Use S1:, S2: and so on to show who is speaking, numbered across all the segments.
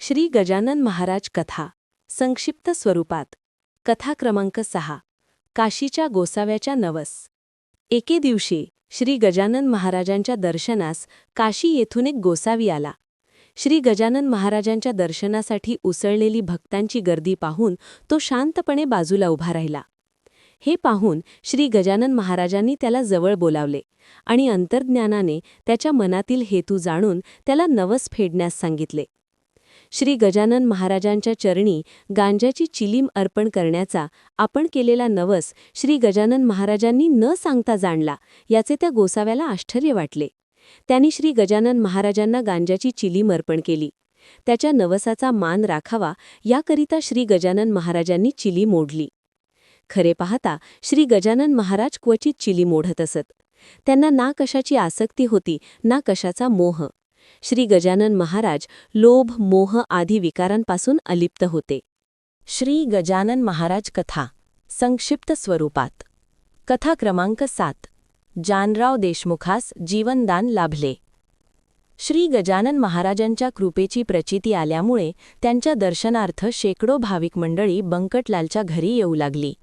S1: श्री गजानन महाराज कथा संक्षिप्त स्वरूपात कथा क्रमांक 6 काशीच्या गोसाव्याच्या नवस। एके दिवशी श्री गजानन महाराजांच्या दर्शनास काशी येथून एक गोसावी आला। श्री गजानन महाराजांच्या दर्शनासाठी उसळलेली भक्तांची गर्दी पाहून तो शांतपणे बाजूला उभा राहिला। हे पाहून श्री गजानन महाराजांनी त्याला जवळ बोलावले आणि अंतर्ज्ञानाने त्याच्या मनातील हेतू जाणून त्याला नवस फेडण्यास सांगितले। श्री गजानन महाराजांच्या चरणी गांजाची चिलीम अर्पण करण्याचा आपण केलेला नवस श्री गजानन महाराजांनी न सांगता जाणला, याचे त्या गोसाव्याला आश्चर्य वाटले। त्यांनी श्री गजानन महाराजांना गांजाची चिलीम अर्पण केली। त्याच्या नवसाचा मान राखावा याकरिता श्री गजानन महाराजांनी चिलीम ओढली। खरे पाहता श्री गजानन महाराज क्वचित चिलीम ओढत असत। त्यांना ना कशाची आसक्ती होती ना कशाचा मोह। श्री गजानन महाराज लोभ मोह आदी विकारांपासून अलिप्त होते। श्री गजानन महाराज कथा संक्षिप्त स्वरूपात कथा क्रमांक 7 जानराव देशमुखास जीवनदान लाभले। श्री गजानन महाराजांच्या कृपेची प्रचिती आल्यामुळे त्यांच्या दर्शनार्थ शेकडो भाविक मंडळी बंकटलालच्या घरी येऊ लागली।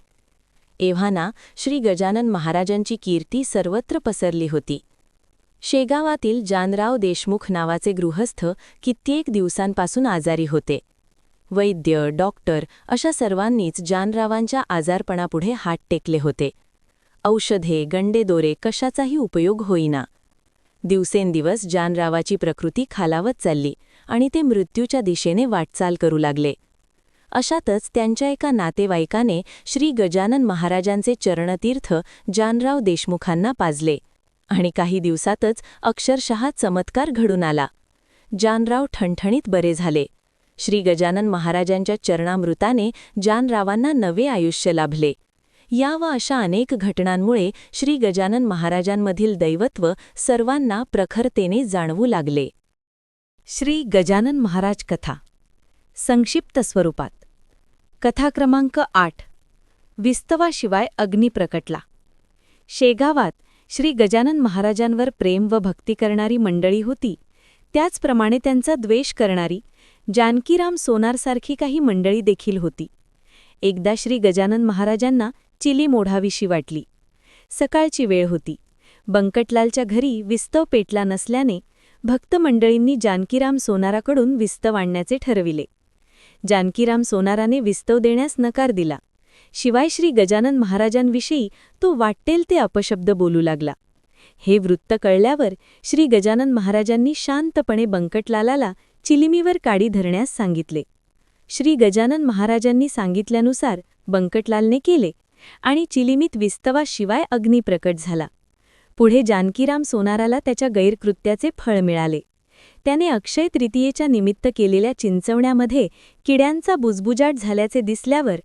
S1: एव्हाना श्री गजानन महाराजांची कीर्ती सर्वत्र पसरली होती। शेगावातील जानराव देशमुख नावाचे गृहस्थ कित्येक दिवसांपासून आजारी होते। वैद्य डॉक्टर अशा सर्वांनीच जानरावांच्या आजारपणापुढे हात टेकले होते। औषधे गंडेदोरे कशाचाही उपयोग होईना। दिवसेंदिवस जानरावाची प्रकृती खालावत चालली आणि ते मृत्यूच्या दिशेने वाटचाल करू लागले। अशातच त्यांच्या एका नातेवाईकाने श्री गजानन महाराजांचे चरणतीर्थ जानराव देशमुखांना पाजले आणि काही दिवसातच अक्षरशः चमत्कार घडून आला। जानराव ठणठणीत बरे झाले। श्री गजानन महाराजांच्या चरणामृताने जानरावांना नवे आयुष्य लाभले। या व अशा अनेक घटनांमुळे श्री गजानन महाराजांमधील दैवत्व सर्वांना प्रखरतेने जाणवू लागले। श्री गजानन महाराज कथा संक्षिप्त स्वरूपात कथा क्रमांक 8 विस्तवाशिवाय अग्नी प्रकटला। शेगावात श्री गजानन महाराजांवर प्रेम व भक्ती करणारी मंडळी होती। त्याचप्रमाणे त्यांचा द्वेष करणारी जानकीराम सोनारसारखी काही मंडळी देखील होती। एकदा श्री गजानन महाराजांना चिलीम ओढावीशी वाटली। सकाळची वेळ होती। बंकटलालच्या घरी विस्तव पेटला नसल्याने भक्त मंडळींनी जानकीराम सोनाराकडून विस्तव आणण्याचे ठरविले। जानकीराम सोनाराने विस्तव देण्यास नकार दिला। शिवाय श्री गजानन महाराजांविषयी तो वाटेल ते अपशब्द बोलू लागला। हे वृत्त कळल्यावर श्री गजानन महाराजांनी शांतपणे बंकटलालाला चिलिमीवर काडी धरण्यास सांगितले। श्री गजानन महाराजांनी सांगितल्यानुसार बंकटलालने केले आणि चिलिमीत विस्तवाशिवाय अग्नी प्रकट झाला। पुढे जानकीराम सोनाराला त्याच्या गैरकृत्याचे फळ मिळाले। त्याने अक्षय तृतीयेच्या निमित्त केलेल्या चिंचवण्यामध्ये किड्यांचा बुजबुजाट झाल्याचे दिसल्यावर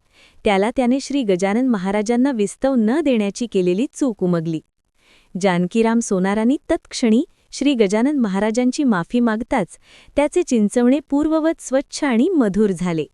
S1: त्याने श्री गजानन महाराजांना विस्तव न देण्याची केलेली चूक उमगली। जानकीराम सोनारांनी तत्क्षणी श्री गजानन महाराजांची माफी मागताच त्याचे चिंचवणे पूर्ववत स्वच्छ आणि मधुर झाले।